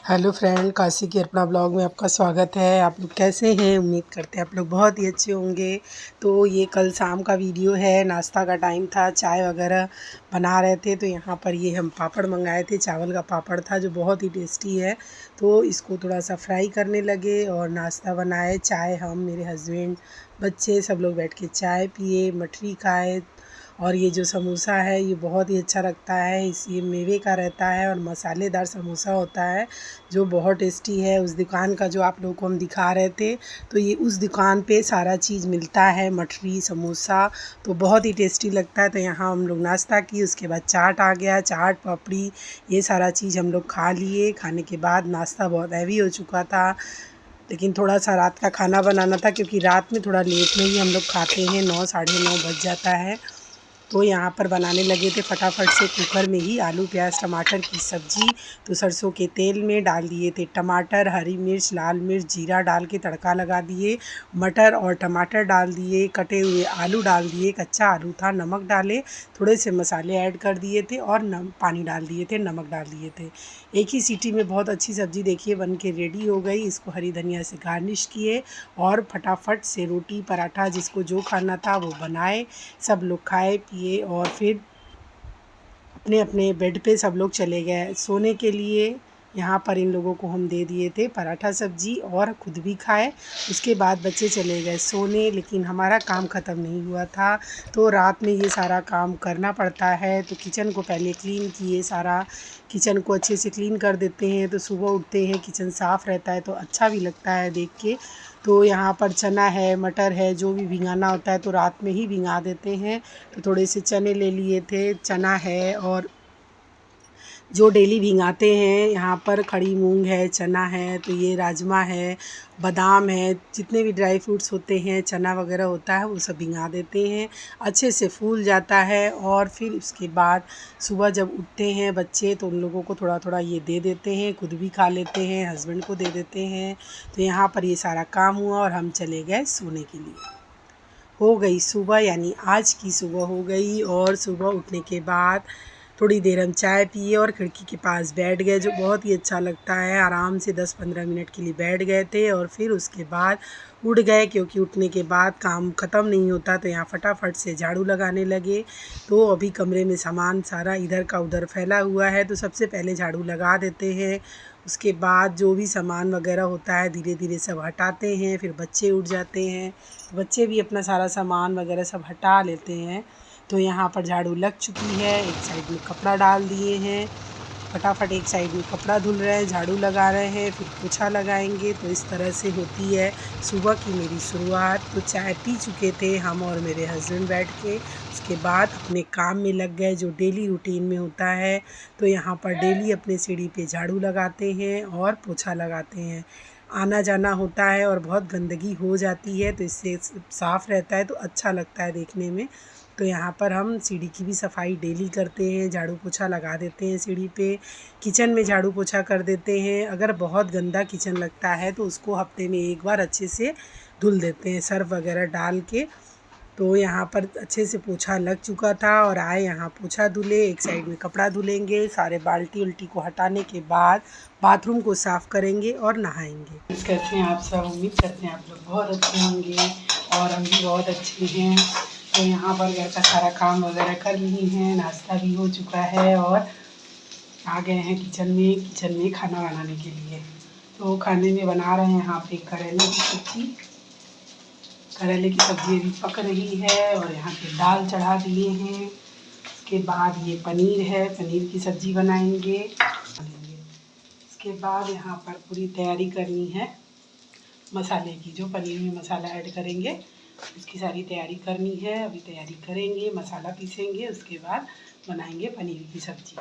Hello friend, Kashi की Arpana blog में आपका स्वागत है। आप लोग कैसे हैं? उम्मीद करते हैं आप लोग बहुत ही अच्छे होंगे। तो ये कल शाम का वीडियो है। नाश्ता का टाइम था, चाय वगैरह बना रहे थे। तो यहाँ पर ये हम पापड़ मंगाए थे, चावल का पापड़ था जो बहुत ही टेस्टी है। तो इसको थोड़ा सा फ्राई करने लगे और नाश्ता बनाए। चाय हम, मेरे हस्बैंड, बच्चे सब लोग बैठ के चाय पिए, मठरी खाए। और ये जो समोसा है ये बहुत ही अच्छा लगता है। ये मेवे का रहता है और मसालेदार समोसा होता है जो बहुत टेस्टी है। उस दुकान का जो आप लोगों को हम दिखा रहे थे, तो ये उस दुकान पे सारा चीज़ मिलता है, मठरी, समोसा, तो बहुत ही टेस्टी लगता है। तो यहाँ हम लोग नाश्ता किए, उसके बाद चाट आ गया, चाट पापड़ी ये सारा चीज़ हम लोग खा लिए। खाने के बाद नाश्ता बहुत हैवी हो चुका था, लेकिन थोड़ा सा रात का खाना बनाना था क्योंकि रात में थोड़ा लेट में ही हम लोग खाते हैं, 9 साढ़े 9 बज जाता है। तो यहाँ पर बनाने लगे थे फटाफट से कुकर में ही आलू प्याज टमाटर की सब्ज़ी। तो सरसों के तेल में डाल दिए थे टमाटर, हरी मिर्च, लाल मिर्च, जीरा डाल के तड़का लगा दिए। मटर और टमाटर डाल दिए, कटे हुए आलू डाल दिए, कच्चा आलू था, नमक डाले, थोड़े से मसाले ऐड कर दिए थे और पानी डाल दिए थे, नमक डाल दिए थे। एक ही सीटी में बहुत अच्छी सब्ज़ी देखिए बन के रेडी हो गई। इसको हरी धनिया से गार्निश किए और फटाफट से रोटी पराठा जिसको जो खाना था वो बनाए। सब लोग खाए पिए और फिर अपने अपने बेड पे सब लोग चले गए सोने के लिए। यहाँ पर इन लोगों को हम दे दिए थे पराठा सब्जी और ख़ुद भी खाए। उसके बाद बच्चे चले गए सोने, लेकिन हमारा काम ख़त्म नहीं हुआ था। तो रात में ये सारा काम करना पड़ता है। तो किचन को पहले क्लीन किए, सारा किचन को अच्छे से क्लीन कर देते हैं तो सुबह उठते हैं किचन साफ़ रहता है तो अच्छा भी लगता है देख के। तो यहाँ पर चना है, मटर है, जो भी भिंगाना होता है तो रात में ही भिंगा देते हैं। तो थोड़े से चने ले लिए थे, चना है और जो डेली भिंगाते हैं, यहाँ पर खड़ी मूंग है, चना है, तो ये राजमा है, बादाम है, जितने भी ड्राई फ्रूट्स होते हैं, चना वगैरह होता है वो सब भिंगा देते हैं। अच्छे से फूल जाता है और फिर उसके बाद सुबह जब उठते हैं बच्चे तो उन लोगों को थोड़ा थोड़ा ये दे देते हैं, खुद भी खा लेते हैं, हस्बैंड को दे देते हैं। तो यहाँ पर ये सारा काम हुआ और हम चले गए सोने के लिए। हो गई सुबह, यानी आज की सुबह हो गई। और सुबह उठने के बाद थोड़ी देर हम चाय पिए और खिड़की के पास बैठ गए, जो बहुत ही अच्छा लगता है। आराम से 10-15 मिनट के लिए बैठ गए थे और फिर उसके बाद उठ गए, क्योंकि उठने के बाद काम ख़त्म नहीं होता। तो यहाँ फटाफट से झाड़ू लगाने लगे। तो अभी कमरे में सामान सारा इधर का उधर फैला हुआ है, तो सबसे पहले झाड़ू लगा देते हैं। उसके बाद जो भी सामान वगैरह होता है धीरे धीरे सब हटाते हैं। फिर बच्चे उठ जाते हैं, बच्चे भी अपना सारा सामान वगैरह सब हटा लेते हैं। तो यहाँ पर झाड़ू लग चुकी है, एक साइड में कपड़ा डाल दिए हैं, फटाफट एक साइड में कपड़ा धुल रहे हैं, झाड़ू लगा रहे हैं, फिर पोछा लगाएंगे। तो इस तरह से होती है सुबह की मेरी शुरुआत। तो चाय पी चुके थे हम और मेरे हस्बैंड बैठ के, उसके बाद अपने काम में लग गए जो डेली रूटीन में होता है। तो यहाँ पर डेली अपने सीढ़ी पे झाड़ू लगाते हैं और पोछा लगाते हैं। आना जाना होता है और बहुत गंदगी हो जाती है, तो इससे साफ़ रहता है तो अच्छा लगता है देखने में। तो यहाँ पर हम सीढ़ी की भी सफाई डेली करते हैं, झाड़ू पोछा लगा देते हैं सीढ़ी पे। किचन में झाड़ू पोछा कर देते हैं। अगर बहुत गंदा किचन लगता है तो उसको हफ्ते में एक बार अच्छे से धुल देते हैं सर्फ वगैरह डाल के। तो यहाँ पर अच्छे से पोछा लग चुका था और आए यहाँ पोछा धुले, एक साइड में कपड़ा धुलेंगे। सारे बाल्टी उल्टी को हटाने के बाद बाथरूम को साफ़ करेंगे और नहाएंगे। कैसे हैं आप सब? उम्मीद करते हैं आप लोग बहुत अच्छे होंगे और हम भी बहुत अच्छे हैं। तो यहाँ पर घर का सारा काम वगैरह कर लिए हैं, नाश्ता भी हो चुका है और आ गए हैं किचन में खाना बनाने के लिए। तो खाने में बना रहे हैं यहाँ पे करेले की सब्ज़ी। करेले की सब्ज़ी अभी पक रही है और यहाँ पे दाल चढ़ा दिए हैं। उसके बाद ये पनीर है, पनीर की सब्ज़ी बनाएंगे। उसके बाद यहाँ पर पूरी तैयारी करनी है मसाले की, जो पनीर में मसाला ऐड करेंगे उसकी सारी तैयारी करनी है। अभी तैयारी करेंगे, मसाला पीसेंगे, उसके बाद बनाएंगे पनीर की सब्ज़ी।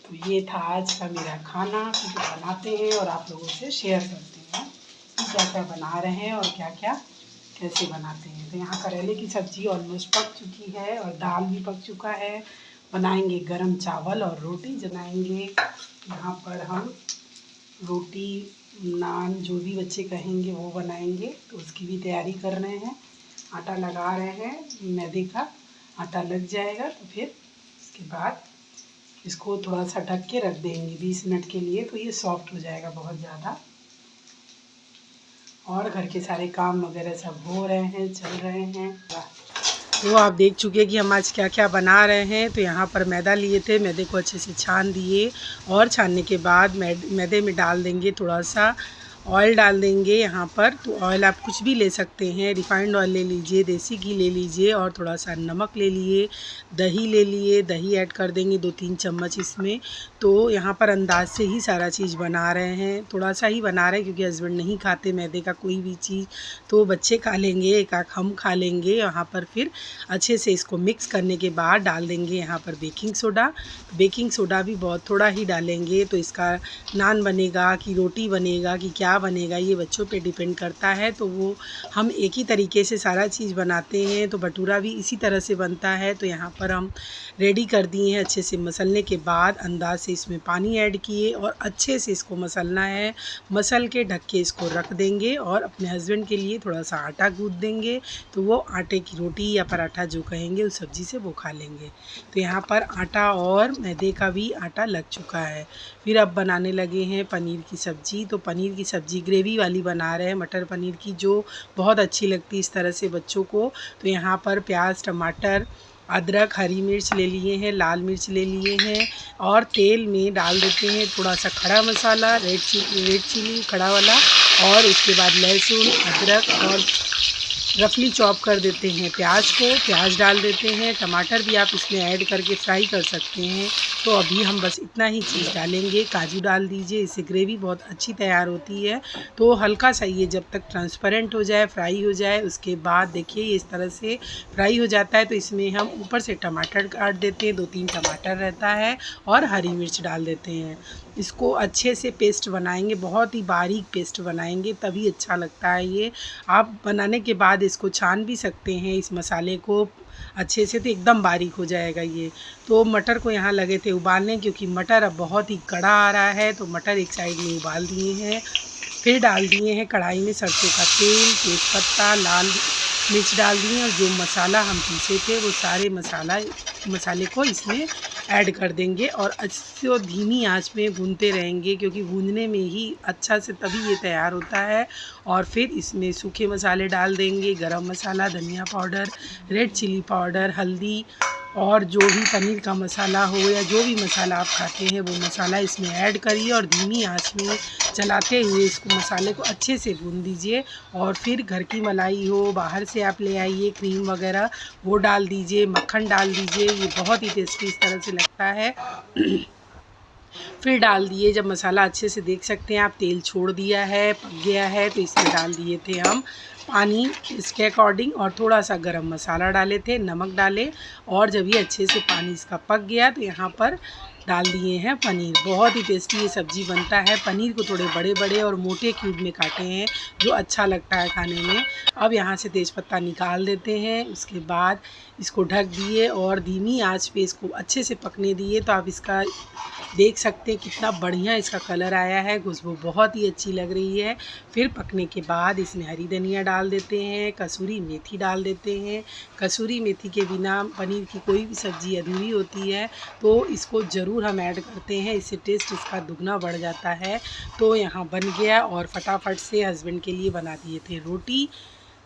तो ये था आज का मेरा खाना, कुछ बनाते हैं और आप लोगों से शेयर करते हैं कि क्या क्या बना रहे हैं और क्या क्या कैसे बनाते हैं। तो यहाँ करेले की सब्ज़ी ऑलमोस्ट पक चुकी है और दाल भी पक चुका है। बनाएंगे गरम चावल और रोटी बनाएंगे। यहाँ पर हम रोटी नान जो भी बच्चे कहेंगे वो बनाएंगे, तो उसकी भी तैयारी कर रहे हैं। आटा लगा रहे हैं, मैदे का आटा लग जाएगा तो फिर उसके बाद इसको थोड़ा सा ढक के रख देंगे 20 मिनट के लिए, तो ये सॉफ्ट हो जाएगा बहुत ज़्यादा। और घर के सारे काम वगैरह सब हो रहे हैं, चल रहे हैं। तो आप देख चुके हैं कि हम आज क्या क्या बना रहे हैं। तो यहाँ पर मैदा लिए थे, मैदे को अच्छे से छान दिए और छानने के बाद मैदे में डाल देंगे थोड़ा सा ऑयल डाल देंगे यहाँ पर। तो ऑयल आप कुछ भी ले सकते हैं, रिफाइंड ऑयल ले लीजिए, देसी घी ले लीजिए और थोड़ा सा नमक ले लिए, दही ले लिए, दही ऐड कर देंगे 2-3 चम्मच इसमें। तो यहाँ पर अंदाज से ही सारा चीज़ बना रहे हैं, थोड़ा सा ही बना रहे हैं क्योंकि हस्बैंड नहीं खाते मैदे का कोई भी चीज़, तो बच्चे खा लेंगे, एक आख हम खा लेंगे। यहाँ पर फिर अच्छे से इसको मिक्स करने के बाद डाल देंगे यहाँ पर बेकिंग सोडा। बेकिंग सोडा भी बहुत थोड़ा ही डालेंगे, तो इसका नान बनेगा कि रोटी बनेगा कि क्या बनेगा ये बच्चों पे डिपेंड करता है। तो वो हम एक ही तरीके से सारा चीज़ बनाते हैं, तो भटूरा भी इसी तरह से बनता है। तो यहाँ पर हम रेडी कर दिए हैं। अच्छे से मसलने के बाद अंदाज से इसमें पानी ऐड किए और अच्छे से इसको मसलना है। मसल के ढक के इसको रख देंगे और अपने हस्बैंड के लिए थोड़ा सा आटा गूँथ देंगे, तो वो आटे की रोटी या पराठा जो कहेंगे उस सब्ज़ी से वो खा लेंगे। तो यहाँ पर आटा और मैदे का भी आटा लग चुका है। फिर अब बनाने लगे हैं पनीर की सब्ज़ी। तो पनीर की सब्ज़ी ग्रेवी वाली बना रहे हैं, मटर पनीर की, जो बहुत अच्छी लगती है इस तरह से बच्चों को। तो यहाँ पर प्याज, टमाटर, अदरक, हरी मिर्च ले लिए हैं, लाल मिर्च ले लिए हैं और तेल में डाल देते हैं थोड़ा सा खड़ा मसाला, रेड चिली खड़ा वाला, और उसके बाद लहसुन, अदरक और रफली चॉप कर देते हैं प्याज को। प्याज डाल देते हैं, टमाटर भी आप इसमें ऐड करके फ्राई कर सकते हैं। तो अभी हम बस इतना ही चीज़ डालेंगे। काजू डाल दीजिए, इससे ग्रेवी बहुत अच्छी तैयार होती है। तो हल्का सा ये जब तक ट्रांसपेरेंट हो जाए, फ्राई हो जाए, उसके बाद देखिए ये इस तरह से फ्राई हो जाता है। तो इसमें हम ऊपर से टमाटर काट देते हैं, 2-3 टमाटर रहता है और हरी मिर्च डाल देते हैं। इसको अच्छे से पेस्ट बनाएंगे, बहुत ही बारीक पेस्ट बनाएंगे, तभी अच्छा लगता है ये। आप बनाने के बाद इसको छान भी सकते हैं इस मसाले को अच्छे से, तो एकदम बारीक हो जाएगा ये। तो मटर को यहाँ लगे थे उबालने, क्योंकि मटर अब बहुत ही कड़ा आ रहा है, तो मटर एक साइड में उबाल दिए हैं। फिर डाल दिए हैं कढ़ाई में सरसों का तेल, तेज़पत्ता, लाल मिर्च डाल दिए और जो मसाला हम पीसे थे वो सारे मसाले को इसमें ऐड कर देंगे और अच्छे और धीमी आंच में भूनते रहेंगे, क्योंकि भूनने में ही अच्छा से तभी ये तैयार होता है। और फिर इसमें सूखे मसाले डाल देंगे, गरम मसाला, धनिया पाउडर, रेड चिली पाउडर, हल्दी और जो भी पनीर का मसाला हो या जो भी मसाला आप खाते हैं वो मसाला इसमें ऐड करिए और धीमी आंच में चलाते हुए इसको मसाले को अच्छे से भून दीजिए। और फिर घर की मलाई हो, बाहर से आप ले आइए क्रीम वगैरह, वो डाल दीजिए, मक्खन डाल दीजिए, ये बहुत ही टेस्टी इस तरह से लगता है। फिर डाल दिए, जब मसाला अच्छे से देख सकते हैं आप तेल छोड़ दिया है, पक गया है, तो इसमें डाल दिए थे हम पानी इसके अकॉर्डिंग और थोड़ा सा गरम मसाला डाले थे, नमक डाले और जब ये अच्छे से पानी इसका पक गया तो यहाँ पर डाल दिए हैं पनीर। बहुत ही टेस्टी ये सब्ज़ी बनता है। पनीर को थोड़े बड़े बड़े और मोटे क्यूब में काटे हैं, जो अच्छा लगता है खाने में। अब यहाँ से तेज़पत्ता निकाल देते हैं, उसके बाद इसको ढक दिए और धीमी आंच पे इसको अच्छे से पकने दिए। तो आप इसका देख सकते हैं कितना बढ़िया इसका कलर आया है, खुशबू बहुत ही अच्छी लग रही है। फिर पकने के बाद इसमें हरी धनिया डाल देते हैं, कसूरी मेथी डाल देते हैं। कसूरी मेथी के बिना पनीर की कोई भी सब्ज़ी अधूरी होती है, तो इसको ज़रूर हम ऐड करते हैं, इससे टेस्ट इसका दुगना बढ़ जाता है। तो यहाँ बन गया और फटाफट से हस्बैंड के लिए बना दिए थे रोटी।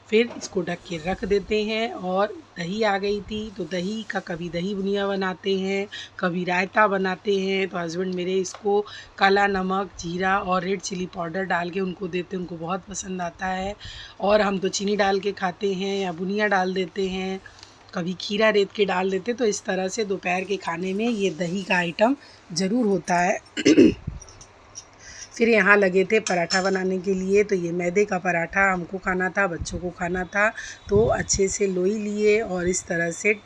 फिर इसको ढक के रख देते हैं और दही आ गई थी, तो दही का कभी दही बुनिया बनाते हैं, कभी रायता बनाते हैं। तो हस्बैंड मेरे इसको काला नमक, जीरा और रेड चिली पाउडर डाल के उनको देते हैं, उनको बहुत पसंद आता है। और हम तो चीनी डाल के खाते हैं या बुनिया डाल देते हैं, कभी खीरा रेत के डाल देते। तो इस तरह से दोपहर के खाने में ये दही का आइटम ज़रूर होता है। फिर यहाँ लगे थे पराठा बनाने के लिए। तो ये मैदे का पराठा हमको खाना था, बच्चों को खाना था। तो अच्छे से लोई लिए और इस तरह से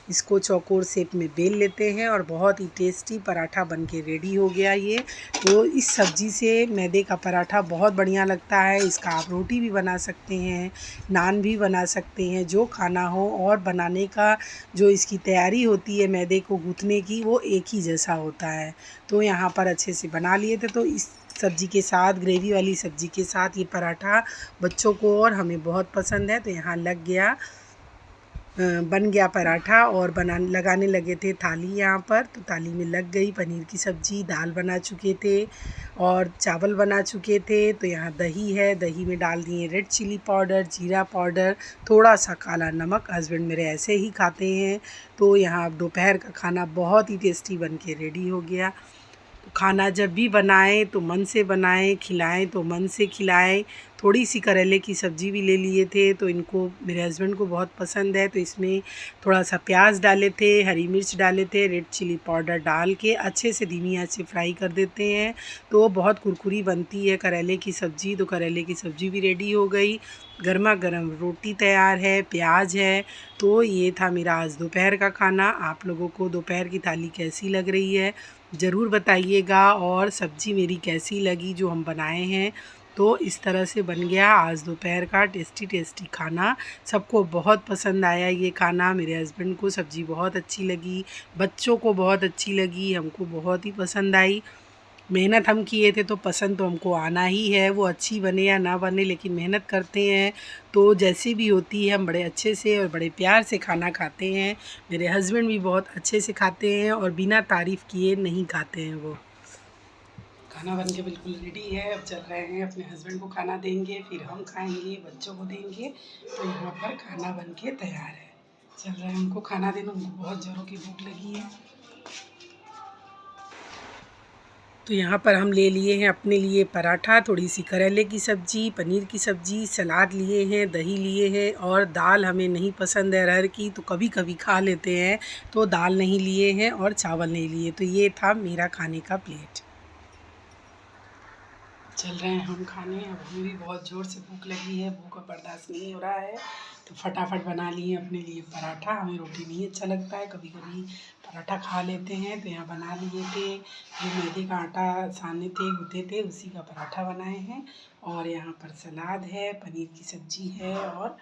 इसको चौकोर शेप में बेल लेते हैं और बहुत ही टेस्टी पराठा बन के रेडी हो गया ये। तो इस सब्ज़ी से मैदे का पराठा बहुत बढ़िया लगता है। इसका आप रोटी भी बना सकते हैं, नान भी बना सकते हैं, जो खाना हो। और बनाने का जो इसकी तैयारी होती है मैदे को गूँथने की, वो एक ही जैसा होता है। तो यहाँ पर अच्छे से बना लिए थे। तो इस सब्ज़ी के साथ, ग्रेवी वाली सब्ज़ी के साथ ये पराठा बच्चों को और हमें बहुत पसंद है। तो यहाँ लग गया बन गया पराठा और लगाने लगे थे थाली यहाँ पर, तो थाली में लग गई। पनीर की सब्ज़ी, दाल बना चुके थे और चावल बना चुके थे। तो यहाँ दही है, दही में डाल दिए रेड चिली पाउडर, जीरा पाउडर, थोड़ा सा काला नमक। हस्बैंड मेरे ऐसे ही खाते हैं। तो यहाँ दोपहर का खाना बहुत ही टेस्टी बन के रेडी हो गया। खाना जब भी बनाएं तो मन से बनाएं, खिलाएं तो मन से खिलाएं। थोड़ी सी करेले की सब्ज़ी भी ले लिए थे, तो इनको, मेरे हस्बैंड को बहुत पसंद है, तो इसमें थोड़ा सा प्याज डाले थे, हरी मिर्च डाले थे, रेड चिली पाउडर डाल के अच्छे से धीमी आंच से फ्राई कर देते हैं। तो बहुत कुरकुरी बनती है करेले की सब्ज़ी। तो करेले की सब्ज़ी भी रेडी हो गई, गर्मा गर्म रोटी तैयार है, प्याज है। तो ये था मेरा आज दोपहर का खाना। आप लोगों को दोपहर की थाली कैसी लग रही है ज़रूर बताइएगा, और सब्ज़ी मेरी कैसी लगी जो हम बनाए हैं। तो इस तरह से बन गया आज दोपहर का टेस्टी खाना। सबको बहुत पसंद आया ये खाना। मेरे हस्बैंड को सब्ज़ी बहुत अच्छी लगी, बच्चों को बहुत अच्छी लगी, हमको बहुत ही पसंद आई। मेहनत हम किए थे तो पसंद तो हमको आना ही है, वो अच्छी बने या ना बने, लेकिन मेहनत करते हैं तो जैसी भी होती है हम बड़े अच्छे से और बड़े प्यार से खाना खाते हैं। मेरे हस्बैंड भी बहुत अच्छे से खाते हैं और बिना तारीफ़ किए नहीं खाते हैं वो। खाना बन के बिल्कुल रेडी है। अब चल रहे हैं, अपने हस्बैंड को खाना देंगे, फिर हम खाएंगे, बच्चों को देंगे। तो यहाँ पर खाना बन के तैयार है। चल रहे हैं उनको खाना देने, उनको बहुत ज़ोरों की भूख लगी है। तो यहाँ पर हम ले लिए हैं अपने लिए पराठा, थोड़ी सी करेले की सब्ज़ी, पनीर की सब्ज़ी, सलाद लिए हैं, दही लिए हैं, और दाल हमें नहीं पसंद है अरहर की, तो कभी कभी खा लेते हैं, तो दाल नहीं लिए हैं और चावल नहीं लिए। तो ये था मेरा खाने का प्लेट। चल रहे हैं हम खाने। अब हमें भी बहुत ज़ोर से भूख लगी है, भूख बर्दाश्त नहीं हो रहा है, तो फटाफट बना लिए अपने लिए पराठा। हमें रोटी नहीं अच्छा लगता है, कभी कभी पराठा खा लेते हैं। तो यहाँ बना लिए थे, जो मैदे का आटा साने थे, गूँथे थे, उसी का पराठा बनाए हैं। और यहाँ पर सलाद है, पनीर की सब्ज़ी है और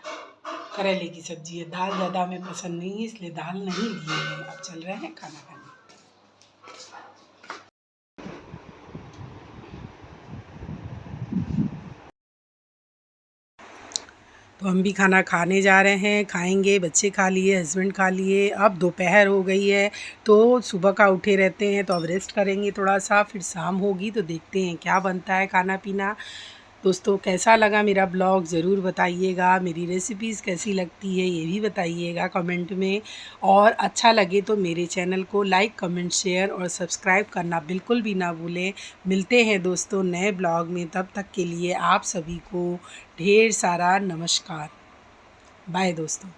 करेले की सब्ज़ी है। दाल ज़्यादा हमें पसंद नहीं है, इसलिए दाल नहीं लिए हैं। अब चल रहे हैं खाना खाने। तो हम भी खाना खाने जा रहे हैं, खाएंगे। बच्चे खा लिए, हस्बैंड खा लिए। अब दोपहर हो गई है, तो सुबह का उठे रहते हैं, तो अब रेस्ट करेंगे थोड़ा सा, फिर शाम होगी तो देखते हैं क्या बनता है खाना पीना। दोस्तों, कैसा लगा मेरा ब्लॉग ज़रूर बताइएगा। मेरी रेसिपीज़ कैसी लगती है ये भी बताइएगा कमेंट में। और अच्छा लगे तो मेरे चैनल को लाइक, कमेंट, शेयर और सब्सक्राइब करना बिल्कुल भी ना भूलें। मिलते हैं दोस्तों नए ब्लॉग में, तब तक के लिए आप सभी को ढेर सारा नमस्कार। बाय दोस्तों।